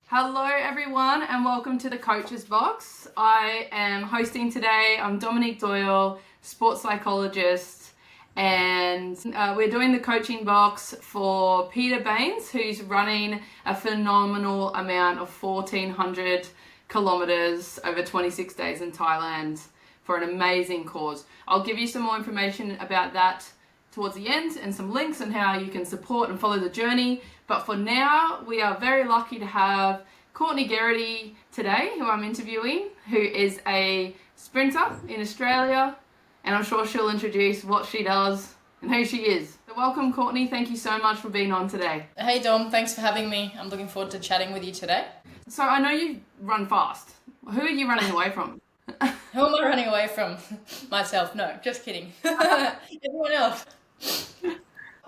Hello everyone and welcome to the Coach's Box. I am hosting today. I'm Dominique Doyle, sports psychologist, and we're doing the coaching box for Peter Baines, who's running a phenomenal amount of 1,400 kilometers over 26 days in Thailand for an amazing cause. I'll give you some more information about that towards the end and some links on how you can support and follow the journey. But for now, we are very lucky to have Courtney Geraghty today, who I'm interviewing, who is a sprinter in Australia, and I'm sure she'll introduce what she does and who she is. So welcome, Courtney. Thank you so much for being on today. Hey Dom, thanks for having me. I'm looking forward to chatting with you today. So I know you run fast. Who are you running away from? Who am I running away from? Myself. No, just kidding. Everyone else.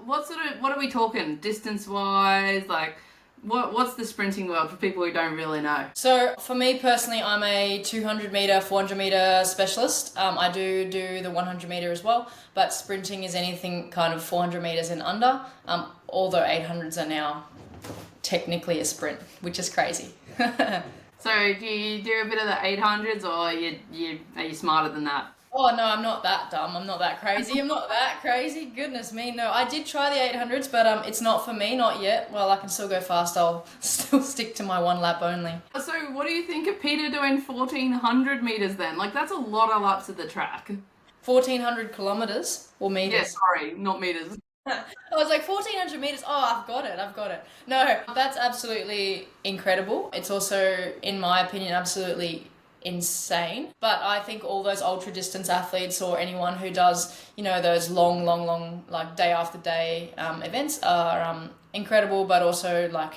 What are we talking distance-wise? Like, what's the sprinting world for people who don't really know? So for me personally, I'm a 200 meter, 400 meter specialist. I do the 100 meter as well, but sprinting is anything kind of 400 meters and under. Although 800s are now technically a sprint, which is crazy. So do you do a bit of the 800s, or are you smarter than that? Oh no, I'm not that dumb. I'm not that crazy. Goodness me, no. I did try the 800s, but it's not for me, not yet. Well, I can still go fast. I'll still stick to my one lap only. So what do you think of Peter doing 1,400 meters then? Like, that's a lot of laps of the track. 1,400 kilometers or meters? Yeah, sorry, not meters. I was like, 1,400 meters. Oh, I've got it. No, that's absolutely incredible. It's also, in my opinion, absolutely insane. But I think all those ultra distance athletes or anyone who does, those long, like day after day events are incredible, but also like,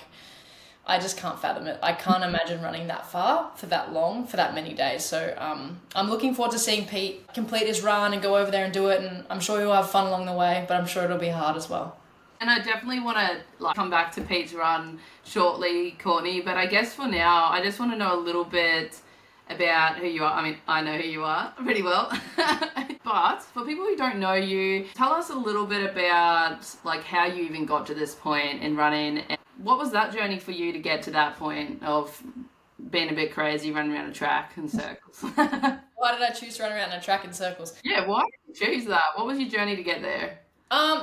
I just can't fathom it. I can't imagine running that far for that long, for that many days. So I'm looking forward to seeing Pete complete his run and go over there and do it. And I'm sure he'll have fun along the way, but I'm sure it'll be hard as well. And I definitely want to come back to Pete's run shortly, Courtney. But I guess for now, I just want to know a little bit about who you are. I mean, I know who you are pretty well. But for people who don't know you, tell us a little bit about like how you even got to this point in running. And what was that journey for you to get to that point of being a bit crazy, running around a track in circles? Why did I choose to run around a track in circles? Yeah, why did you choose that? What was your journey to get there?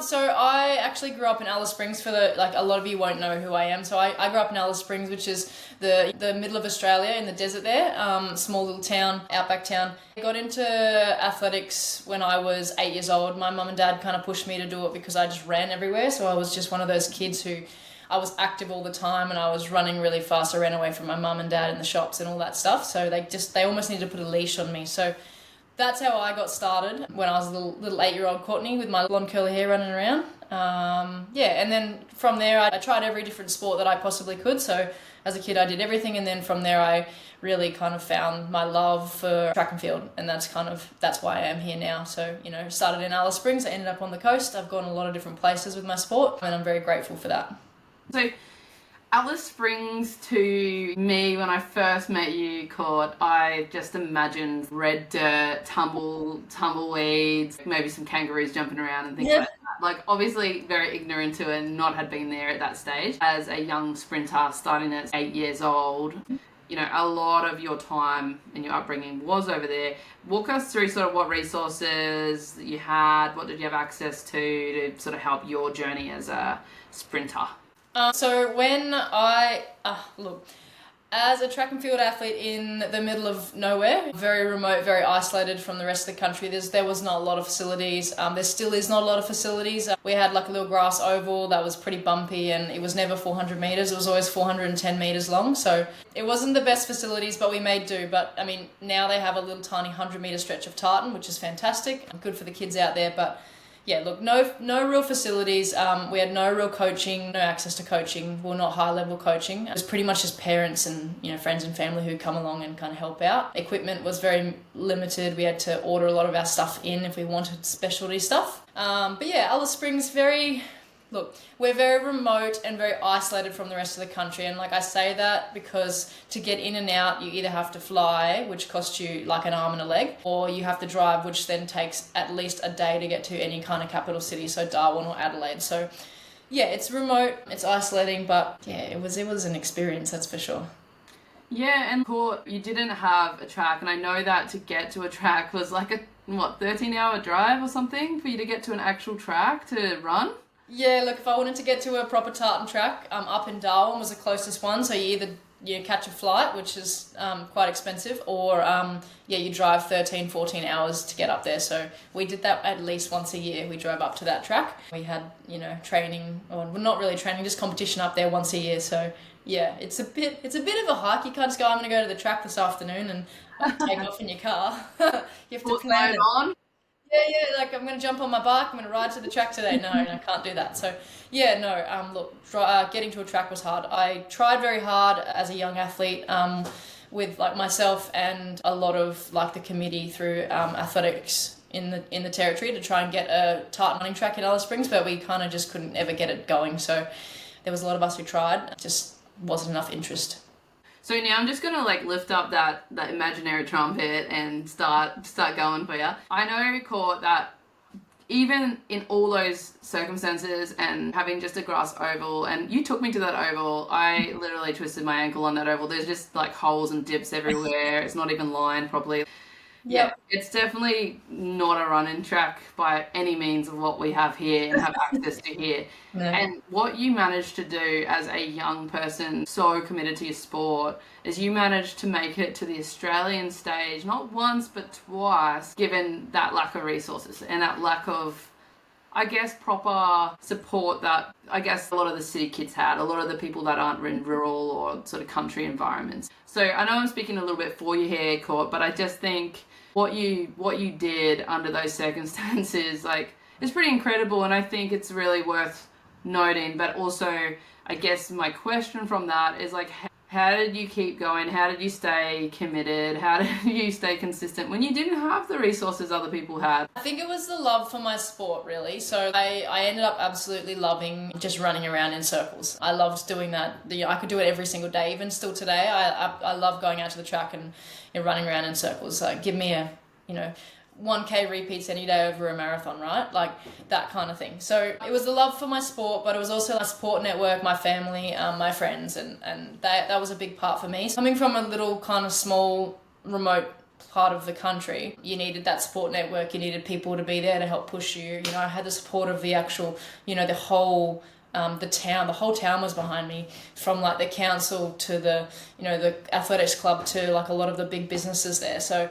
So I actually grew up in Alice Springs. A lot of you won't know who I am. So I grew up in Alice Springs, which is the middle of Australia in the desert there, small little town, outback town. I got into athletics when I was 8 years old. My mum and dad kind of pushed me to do it because I just ran everywhere. So I was just one of those kids who I was active all the time and I was running really fast. I ran away from my mum and dad in the shops and all that stuff. So they almost needed to put a leash on me. So that's how I got started when I was a little 8-year-old Courtney with my blonde curly hair running around. And then from there I tried every different sport that I possibly could. So as a kid I did everything, and then from there I really kind of found my love for track and field, and that's why I am here now. So, started in Alice Springs, I ended up on the coast. I've gone a lot of different places with my sport, and I'm very grateful for that. So Alice Springs, to me, when I first met you, Court, I just imagined red dirt, tumbleweeds, maybe some kangaroos jumping around and things like that. Like, obviously very ignorant to it and not had been there at that stage. As a young sprinter starting at 8 years old, a lot of your time and your upbringing was over there. Walk us through sort of what resources you had, what did you have access to sort of help your journey as a sprinter? So when as a track and field athlete in the middle of nowhere, very remote, very isolated from the rest of the country, there was not a lot of facilities. There still is not a lot of facilities. We had like a little grass oval that was pretty bumpy, and it was never 400 meters. It was always 410 meters long. So it wasn't the best facilities, but we made do. But I mean, now they have a little tiny 100-meter stretch of tartan, which is fantastic. Good for the kids out there, but yeah, look, no real facilities. We had no real coaching, no access to coaching. Well, not high-level coaching. It was pretty much just parents and friends and family who come along and kind of help out. Equipment was very limited. We had to order a lot of our stuff in if we wanted specialty stuff. But yeah, Alice Springs, we're very remote and very isolated from the rest of the country. And like I say that because to get in and out, you either have to fly, which costs you like an arm and a leg, or you have to drive, which then takes at least a day to get to any kind of capital city, so Darwin or Adelaide. So Yeah, it's remote, it's isolating, but yeah, it was an experience, that's for sure. Yeah, and Court, you didn't have a track, and I know that to get to a track was like a, what, 13-hour drive or something for you to get to an actual track to run? Yeah, look, if I wanted to get to a proper tartan track, up in Darwin was the closest one. So you catch a flight, which is quite expensive, or yeah, you drive 13, 14 hours to get up there. So we did that at least once a year. We drove up to that track. We had, training, or well, not really training, just competition up there once a year. So yeah, it's a bit of a hike. You can't just go, I'm going to go to the track this afternoon and take off in your car. You have to What's plan going it. on? Yeah, like I'm gonna jump on my bike, I'm gonna ride to the track today. No, I can't do that. So, yeah, no. Look, getting to a track was hard. I tried very hard as a young athlete, with like myself and a lot of like the committee through athletics in the territory to try and get a tartan running track in Alice Springs, but we kind of just couldn't ever get it going. So, there was a lot of us who tried, just wasn't enough interest. So now I'm just gonna like lift up that imaginary trumpet and start going for you. I know, Court, that even in all those circumstances and having just a grass oval, and you took me to that oval, I literally twisted my ankle on that oval. There's just like holes and dips everywhere. It's not even lined properly. Yeah, Yep. it's definitely not a running track by any means of what we have here and have access to here. No. And what you managed to do as a young person, so committed to your sport, is you managed to make it to the Australian stage, not once but twice, given that lack of resources and that lack of, I guess, proper support that I guess a lot of the city kids had, a lot of the people that aren't in rural or sort of country environments. So I know I'm speaking a little bit for you here, Court, but I just think what you did under those circumstances, like, is pretty incredible, and I think it's really worth noting. But also, I guess my question from that is like, how did you keep going? How did you stay committed? How did you stay consistent when you didn't have the resources other people had? I think it was the love for my sport, really. So I ended up absolutely loving just running around in circles. I loved doing that. I could do it every single day, even still today. I love going out to the track and running around in circles. Give me a, 1K repeats any day over a marathon, right? Like that kind of thing. So it was the love for my sport, but it was also my support network, my family, my friends, and that was a big part for me. Coming from a little kind of small, remote part of the country, you needed that support network. You needed people to be there to help push you. I had the support of the actual, the whole the whole town was behind me, from like the council to the athletics club to like a lot of the big businesses there. So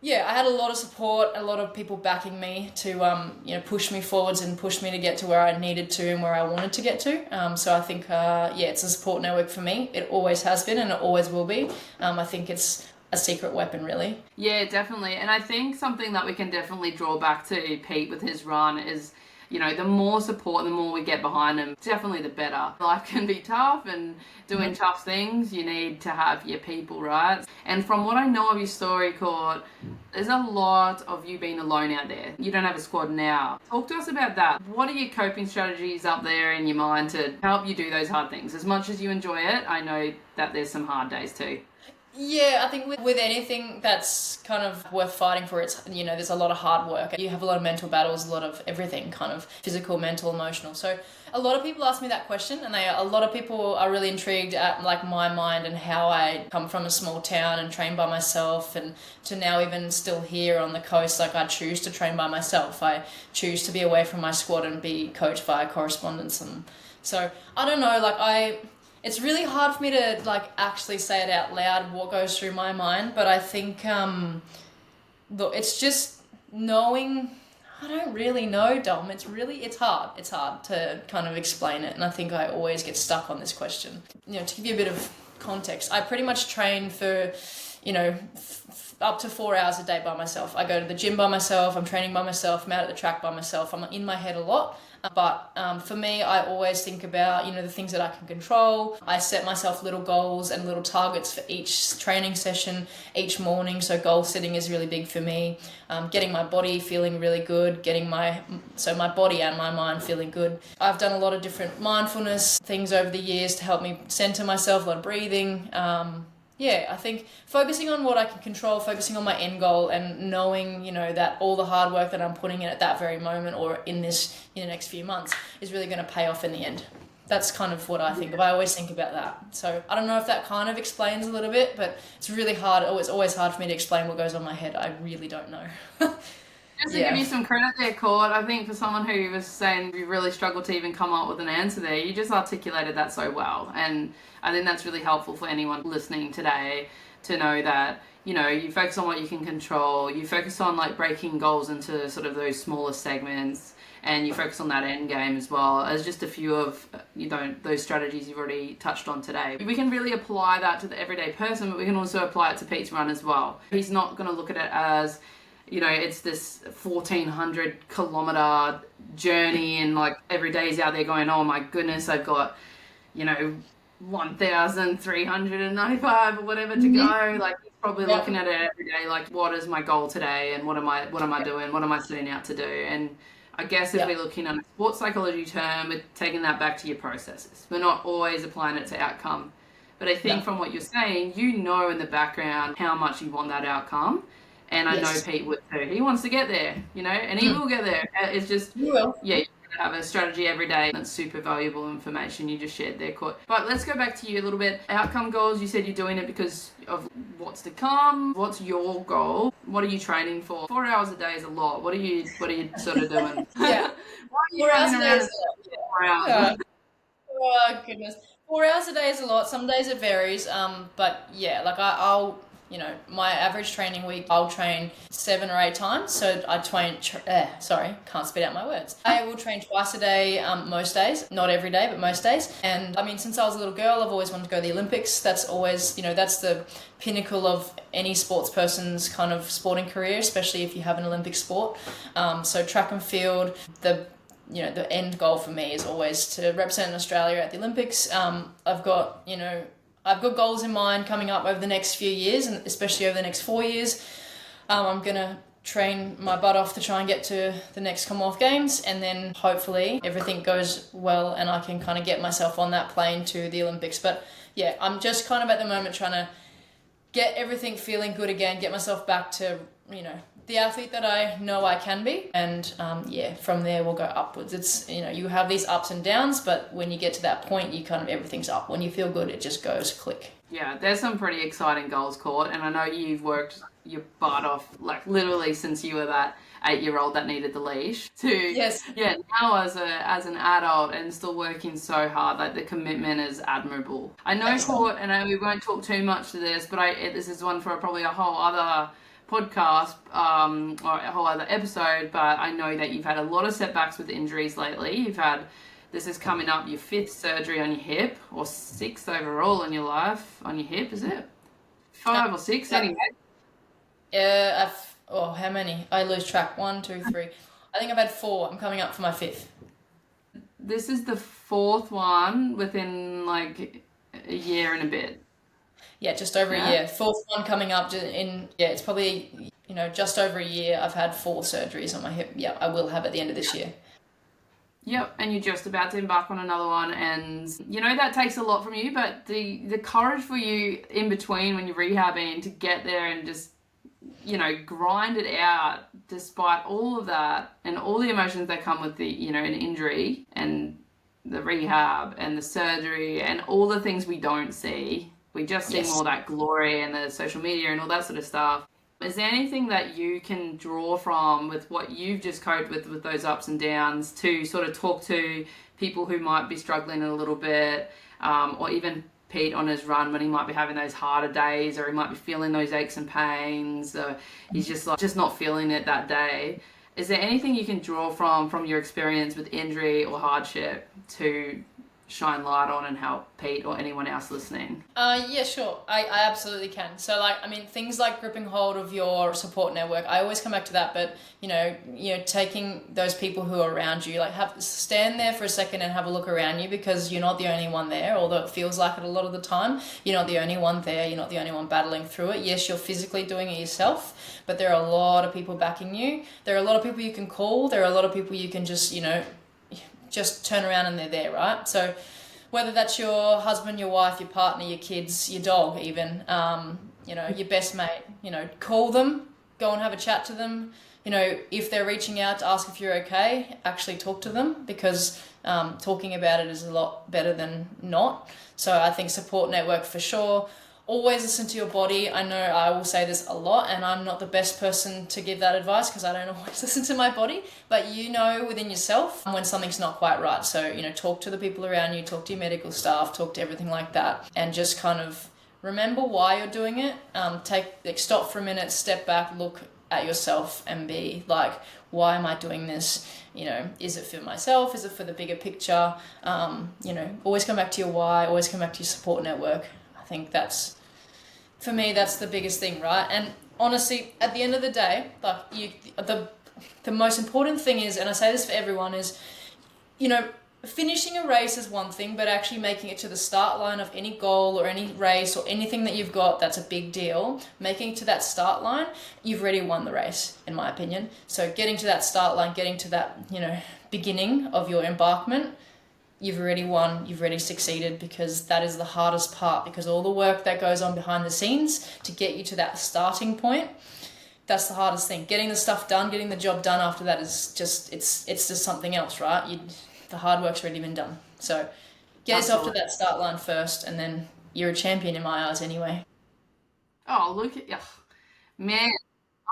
yeah, I had a lot of support, a lot of people backing me to push me forwards and push me to get to where I needed to and where I wanted to get to. So I think it's a support network for me. It always has been and it always will be. I think it's a secret weapon, really. Yeah, definitely. And I think something that we can definitely draw back to Pete with his run is, the more support, the more we get behind him, definitely the better. Life can be tough, and doing tough things, you need to have your people, right? And from what I know of your story, Court, there's a lot of you being alone out there. You don't have a squad now. Talk to us about that. What are your coping strategies up there in your mind to help you do those hard things? As much as you enjoy it, I know that there's some hard days too. Yeah, I think with anything that's kind of worth fighting for, it's, there's a lot of hard work. You have a lot of mental battles, a lot of everything, kind of physical, mental, emotional. So a lot of people ask me that question, and a lot of people are really intrigued at like my mind and how I come from a small town and train by myself, and to now even still here on the coast, like I choose to train by myself. I choose to be away from my squad and be coached via correspondence. And so I don't know, it's really hard for me to like actually say it out loud what goes through my mind, but I think it's just knowing. I don't really know, Dom. It's hard. It's hard to kind of explain it, and I think I always get stuck on this question. To give you a bit of context, I pretty much train for, up to 4 hours a day by myself. I go to the gym by myself. I'm training by myself. I'm out at the track by myself. I'm in my head a lot. But for me, I always think about, the things that I can control. I set myself little goals and little targets for each training session, each morning. So goal setting is really big for me. Getting my body feeling really good, my body and my mind feeling good. I've done a lot of different mindfulness things over the years to help me center myself, a lot of breathing. Yeah, I think focusing on what I can control, focusing on my end goal, and knowing, that all the hard work that I'm putting in at that very moment or in the next few months is really going to pay off in the end. That's kind of what I think of. I always think about that. So I don't know if that kind of explains a little bit, but it's really hard. It's always hard for me to explain what goes on in my head. I really don't know. Just to give you some credit there, Court, I think for someone who was saying you really struggled to even come up with an answer there, you just articulated that so well. And I think that's really helpful for anyone listening today to know that, you focus on what you can control, you focus on like breaking goals into sort of those smaller segments, and you focus on that end game as well as just a few of, those strategies you've already touched on today. We can really apply that to the everyday person, but we can also apply it to Pete's run as well. He's not going to look at it as, it's this 1,400 kilometer journey and like every day he's out there going, oh my goodness, I've got, 1,395 or whatever to go. Like he's probably looking at it every day, like what is my goal today and what am I doing? What am I setting out to do? And I guess if we're looking at a sports psychology term, we're taking that back to your processes. We're not always applying it to outcome. But I think from what you're saying, in the background how much you want that outcome. And I know Pete would too. He wants to get there, and he will get there. It's just, you have a strategy every day. That's super valuable information you just shared there, Court. But let's go back to you a little bit. Outcome goals, you said you're doing it because of what's to come. What's your goal? What are you training for? 4 hours a day is a lot. What are you sort of doing? Why are you running around 4 hours? Oh, goodness. 4 hours a day is a lot. Some days it varies. But yeah, like I'll my average training week, I'll train 7 or 8 times. So I can't spit out my words. I will train twice a day, most days, not every day, but most days. And I mean, since I was a little girl, I've always wanted to go to the Olympics. That's always, that's the pinnacle of any sports person's kind of sporting career, especially if you have an Olympic sport. So track and field, the end goal for me is always to represent Australia at the Olympics. I've got goals in mind coming up over the next few years, and especially over the next 4 years. I'm going to train my butt off to try and get to the next Commonwealth Games, and then hopefully everything goes well and I can kind of get myself on that plane to the Olympics. But yeah, I'm just kind of at the moment trying to get everything feeling good again, get myself back to, the athlete that I know I can be. And from there we'll go upwards. It's, you have these ups and downs, but when you get to that point, you kind of, everything's up. When you feel good, it just goes click. Yeah, there's some pretty exciting goals, Court. And I know you've worked your butt off, like literally since you were that 8-year-old that needed the leash to now as an adult and still working so hard. Like the commitment is admirable. I know, Court, and we won't talk too much to this, but this is one for probably a whole other podcast or a whole other episode, but I know that you've had a lot of setbacks with injuries lately. This is coming up your 5th surgery on your hip, or 6th overall in your life on your hip, is it? 5 or 6 anyway? How many? I lose track. 1, 2, 3. I think I've had 4. I'm coming up for my 5th. This is the 4th one within like a year and a bit. Yeah, just over a year. 4th one coming up it's probably, just over a year. I've had 4 surgeries on my hip. Yeah, I will have at the end of this year. Yep, and you're just about to embark on another one, and that takes a lot from you, but the courage for you in between when you're rehabbing to get there and just, grind it out despite all of that and all the emotions that come with the, an injury and the rehab and the surgery and all the things we don't see. We just see more that glory and the social media and all that sort of stuff. Is there anything that you can draw from with what you've just coped with those ups and downs to sort of talk to people who might be struggling a little bit, or even Pete on his run when he might be having those harder days, or he might be feeling those aches and pains, or he's just not feeling it that day? Is there anything you can draw from your experience with injury or hardship to shine light on and help Pete or anyone else listening? Yeah, sure. I absolutely can. So things like gripping hold of your support network, I always come back to that, but taking those people who are around you, stand there for a second and have a look around you, because you're not the only one there, although it feels like it a lot of the time. You're not the only one there. You're not the only one battling through it. Yes, you're physically doing it yourself, but there are a lot of people backing you. There are a lot of people you can call. There are a lot of people you can just turn around and they're there, right? So whether that's your husband, your wife, your partner, your kids, your dog even, your best mate, call them, go and have a chat to them. If they're reaching out to ask if you're okay, actually talk to them, because talking about it is a lot better than not. So I think support network for sure. Always listen to your body. I know I will say this a lot, and I'm not the best person to give that advice because I don't always listen to my body, but within yourself when something's not quite right. So, talk to the people around you, talk to your medical staff, talk to everything like that, and just kind of remember why you're doing it. Stop for a minute, step back, look at yourself and be like, why am I doing this? Is it for myself? Is it for the bigger picture? Always come back to your why, always come back to your support network. I think for me, that's the biggest thing, right? And honestly, at the end of the day, the most important thing is, and I say this for everyone, is, finishing a race is one thing, but actually making it to the start line of any goal or any race or anything that you've got, that's a big deal. Making it to that start line, you've already won the race, in my opinion. So getting to that start line, getting to that, beginning of your embarkment, you've already won, you've already succeeded, because that is the hardest part, because all the work that goes on behind the scenes to get you to that starting point, that's the hardest thing. Getting the stuff done, getting the job done after that is just, it's just something else, right? The hard work's already been done. So get yourself to that start line first, and then you're a champion in my eyes anyway. Oh, look at you. Man,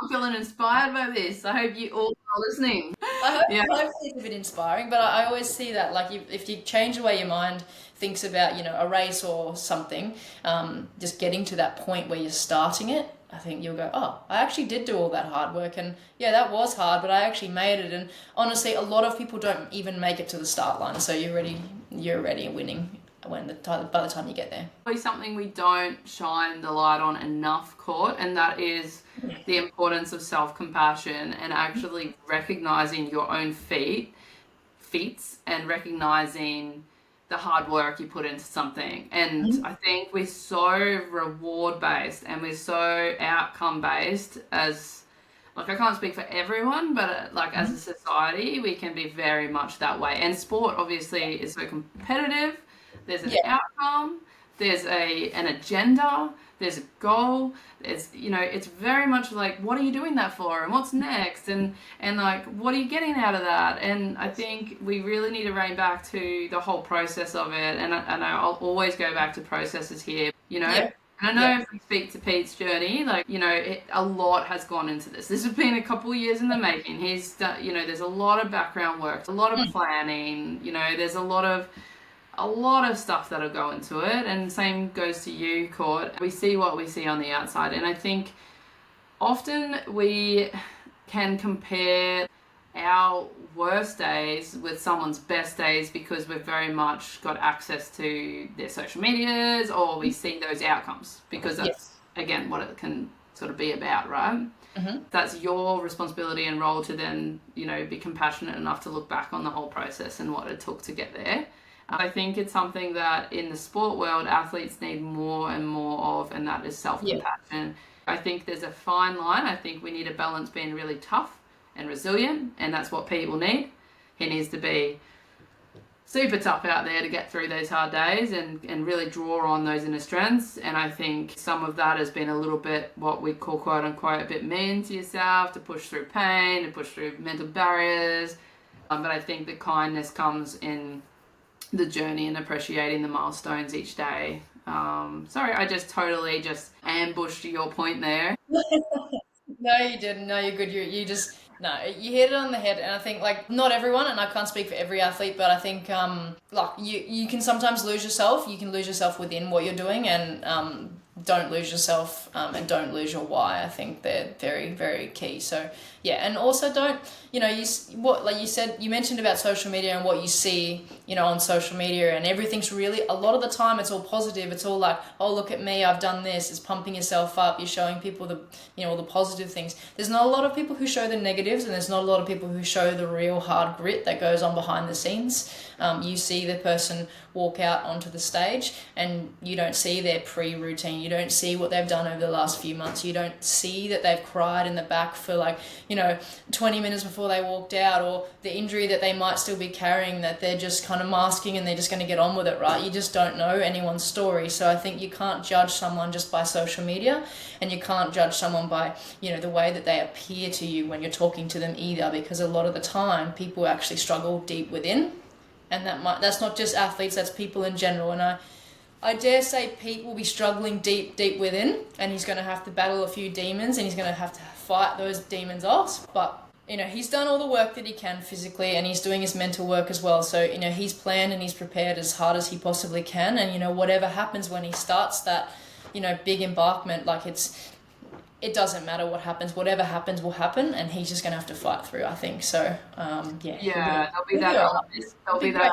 I'm feeling inspired by this. I hope you all are listening. Hopefully it's a bit inspiring, but I always see that, like, if you change the way your mind thinks about, a race or something, just getting to that point where you're starting it, I think you'll go, oh, I actually did do all that hard work, and yeah, that was hard, but I actually made it. And honestly, a lot of people don't even make it to the start line, so you're already winning by the time you get there. Something we don't shine the light on enough, Court, and that is the importance of self-compassion and actually recognizing your own feats and recognizing the hard work you put into something. And I think we're so reward based and we're so outcome based as, like, I can't speak for everyone, but as a society, we can be very much that way. And sport obviously is so competitive. There's an outcome, there's an agenda, there's a goal, there's, it's very much like, what are you doing that for, and what's next, and like, what are you getting out of that? And I think we really need to rein back to the whole process of it, and I'll always go back to processes here, And I know if we speak to Pete's journey, a lot has gone into this. This has been a couple of years in the making. He's done, there's a lot of background work, a lot of planning, there's a lot of stuff that'll go into it, and same goes to you, Court. We see what we see on the outside, and I think often we can compare our worst days with someone's best days because we've very much got access to their social medias, or we see those outcomes, because that's again what it can sort of be about, right? That's your responsibility and role to then be compassionate enough to look back on the whole process and what it took to get there. I think it's something that in the sport world, athletes need more and more of, and that is self-compassion. I think there's a fine line. I think we need a balance being really tough and resilient, and that's what Pete will need. He needs to be super tough out there to get through those hard days and really draw on those inner strengths. And I think some of that has been a little bit what we call, quote unquote, a bit mean to yourself, to push through pain, to push through mental barriers. But I think the kindness comes in the journey and appreciating the milestones each day. Sorry, I just totally ambushed your point there. No, you didn't. No, you're good. You hit it on the head. And I think, not everyone, and I can't speak for every athlete, but I think you can sometimes lose yourself. You can lose yourself within what you're doing, and don't lose yourself, and don't lose your why. I think they're very, very key. So yeah, and also don't, you mentioned about social media and what you see, on social media, and everything's really, a lot of the time it's all positive. It's all like, oh, look at me, I've done this. It's pumping yourself up. You're showing people all the positive things. There's not a lot of people who show the negatives, and there's not a lot of people who show the real hard grit that goes on behind the scenes. You see the person walk out onto the stage, and you don't see their pre-routine. You don't see what they've done over the last few months. You don't see that they've cried in the back for 20 minutes before they walked out, or the injury that they might still be carrying that they're just kind of masking and they're just going to get on with it, right? You just don't know anyone's story. So I think you can't judge someone just by social media, and you can't judge someone by, the way that they appear to you when you're talking to them either, because a lot of the time people actually struggle deep within. And that's not just athletes, that's people in general. And I dare say Pete will be struggling deep within, and he's going to have to battle a few demons, and he's going to have to fight those demons off. But, he's done all the work that he can physically, and he's doing his mental work as well. So, he's planned and he's prepared as hard as he possibly can. And, whatever happens when he starts that, big embarkment, it doesn't matter what happens. Whatever happens will happen, and he's just going to have to fight through, I think. So, Yeah, there'll be that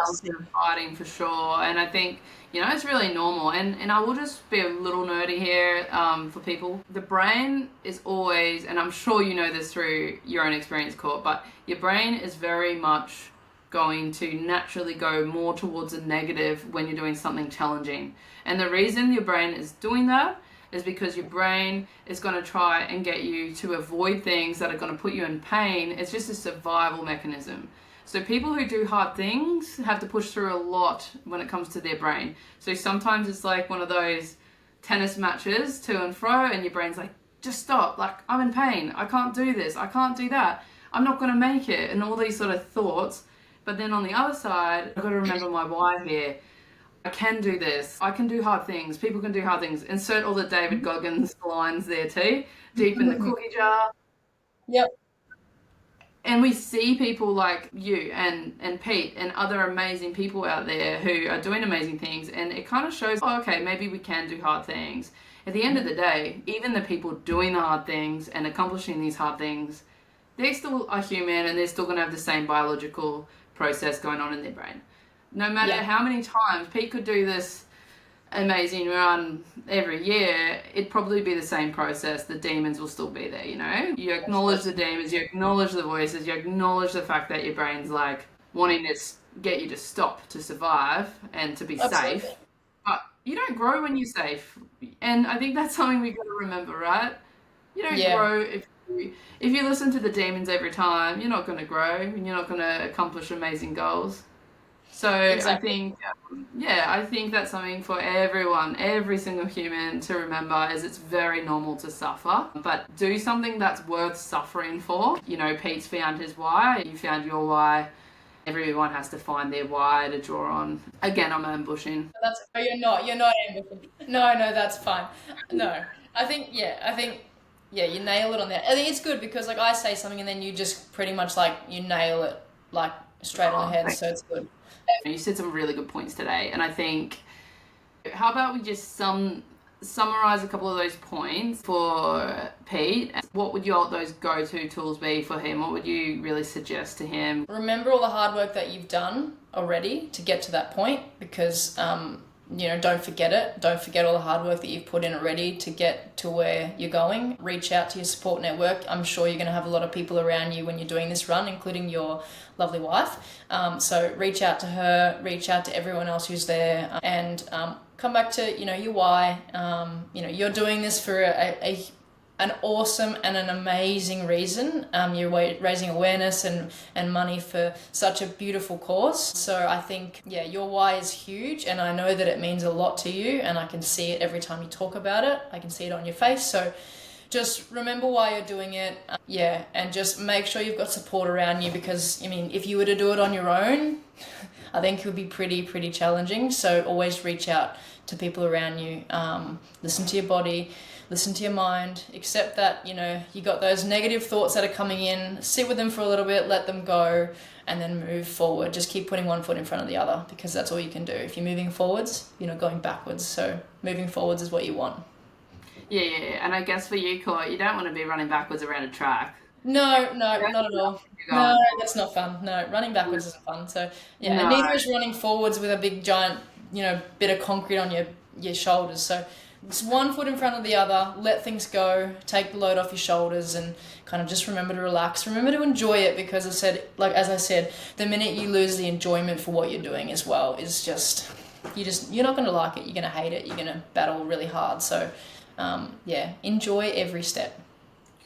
element of fighting for sure. And I think, it's really normal. And I will just be a little nerdy here for people. The brain is always, and I'm sure you know this through your own experience, Court, but your brain is very much going to naturally go more towards a negative when you're doing something challenging. And the reason your brain is doing that is because your brain is going to try and get you to avoid things that are going to put you in pain. It's just a survival mechanism. So people who do hard things have to push through a lot when it comes to their brain. So sometimes it's like one of those tennis matches to and fro, and your brain's like, just stop, I'm in pain, I can't do this, I can't do that, I'm not going to make it, and all these sort of thoughts. But then on the other side, I've got to remember my why here. I can do this. I can do hard things. People can do hard things. Insert all the David Goggins lines there too. Deep in the cookie jar. Yep. And we see people like you and Pete and other amazing people out there who are doing amazing things. And it kind of shows, okay, maybe we can do hard things. At the end of the day, even the people doing the hard things and accomplishing these hard things, they still are human, and they're still going to have the same biological process going on in their brain. No matter how many times Pete could do this amazing run every year, it'd probably be the same process. The demons will still be there, You acknowledge the demons, you acknowledge the voices, you acknowledge the fact that your brain's wanting to get you to stop to survive and to be safe. But you don't grow when you're safe. And I think that's something we got to remember, right? You don't grow if you listen to the demons every time. You're not going to grow, and you're not going to accomplish amazing goals. So exactly. I think that's something for everyone, every single human to remember, is it's very normal to suffer, but do something that's worth suffering for. Pete's found his why, you found your why. Everyone has to find their why to draw on. Again, I'm ambushing. You're not ambushing. No, that's fine. No, I think you nail it on there. I think it's good because I say something and then you just pretty much you nail it straight on the head. So it's good. You said some really good points today, and I think, how about we just summarize a couple of those points for Pete? What would those go-to tools be for him? What would you really suggest to him? Remember all the hard work that you've done already to get to that point, because don't forget it. Don't forget all the hard work that you've put in already to get to where you're going. Reach out to your support network. I'm sure you're going to have a lot of people around you when you're doing this run, including your lovely wife. So reach out to her, reach out to everyone else who's there, and come back to, your why. You're doing this for an awesome and an amazing reason. You're raising awareness and money for such a beautiful cause. So I think, your why is huge, and I know that it means a lot to you, and I can see it every time you talk about it. I can see it on your face. So just remember why you're doing it. And just make sure you've got support around you, because, if you were to do it on your own, I think it would be pretty challenging. So always reach out to people around you. Listen to your body. Listen to your mind, accept that, you got those negative thoughts that are coming in, sit with them for a little bit, let them go, and then move forward. Just keep putting one foot in front of the other, because that's all you can do. If you're moving forwards, you're not going backwards. So moving forwards is what you want. Yeah. And I guess for you, Court, you don't want to be running backwards around a track. No, not at all. No, that's not fun. No, running backwards isn't fun. So, and neither is running forwards with a big giant, bit of concrete on your shoulders. So it's one foot in front of the other, let things go, take the load off your shoulders, and kind of just remember to relax. Remember to enjoy it, because as I said, the minute you lose the enjoyment for what you're doing as well, is just, you're not going to like it. You're going to hate it. You're going to battle really hard. So, yeah, enjoy every step.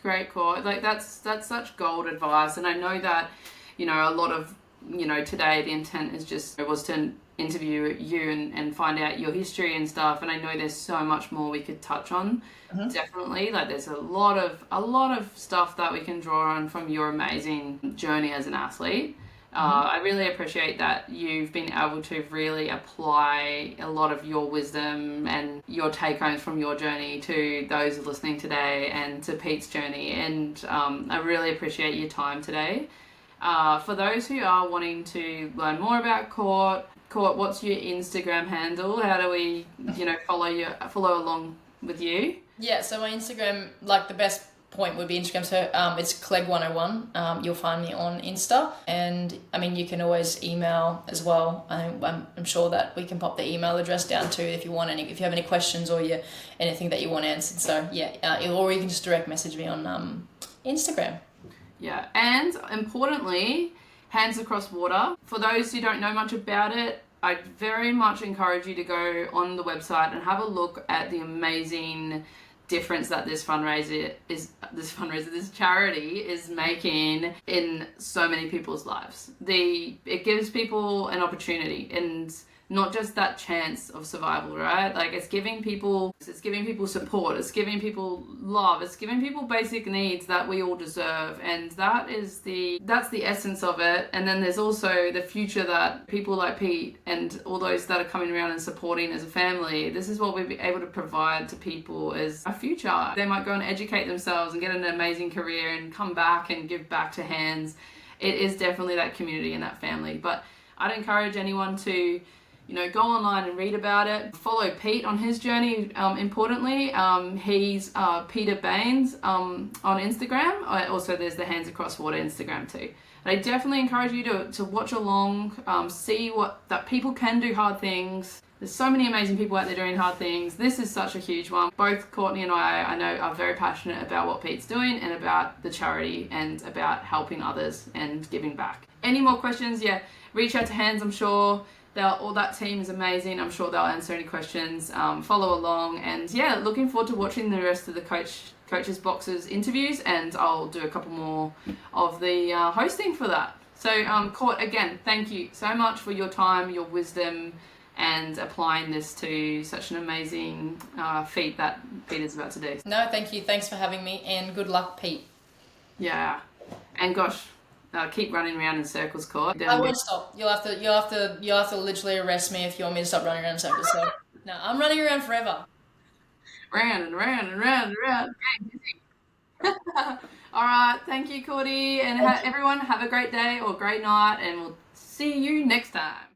Great, Court. Like that's such gold advice, and I know that, you know, a lot of, you know, today the intent is just was to interview you and find out your history and stuff, and I know there's so much more we could touch on. Definitely, like there's a lot of stuff that we can draw on from your amazing journey as an athlete. I really appreciate that you've been able to really apply a lot of your wisdom and your take homes from your journey to those listening today and to Pete's journey. And I really appreciate your time today. For those who are wanting to learn more about Court, what's your Instagram handle? How do we, you know, follow along with you? Yeah, so my Instagram, like the best point would be Instagram. So it's Clegg101. You'll find me on Insta, and I mean you can always email as well. I'm sure that we can pop the email address down too if you have any questions or anything that you want answered. So yeah, or you can just direct message me on Instagram. Yeah, and importantly, Hands Across Water. For those who don't know much about it, I very much encourage you to go on the website and have a look at the amazing difference that this charity is making in so many people's lives. It gives people an opportunity, and not just that chance of survival, right? Like it's giving people support, it's giving people love, it's giving people basic needs that we all deserve, and that's the essence of it. And then there's also the future that people like Pete and all those that are coming around and supporting as a family, this is what we'll be able to provide to people as a future. They might go and educate themselves and get an amazing career and come back and give back to Hands. It is definitely that community and that family. But I'd encourage anyone to, you know, go online and read about it. Follow Pete on his journey. Importantly, he's Peter Baines on Instagram. Also, there's the Hands Across Water Instagram too. And I definitely encourage you to watch along, see that people can do hard things. There's so many amazing people out there doing hard things. This is such a huge one. Both Courtney and I know, are very passionate about what Pete's doing and about the charity and about helping others and giving back. Any more questions? Yeah, reach out to Hands. I'm sure all that team is amazing. I'm sure they'll answer any questions. Follow along, and yeah, looking forward to watching the rest of the Coaches Boxes interviews, and I'll do a couple more of the hosting for that. So, Court, again, thank you so much for your time, your wisdom, and applying this to such an amazing feat that Pete is about to do. No, thank you. Thanks for having me, and good luck, Pete. Yeah, and gosh, keep running around in circles, Court. I won't stop. You'll have to literally arrest me if you want me to stop running around in circles. So no, I'm running around forever. Round and round and round and round. All right, thank you, Courtney, and everyone have a great day or great night, and we'll see you next time.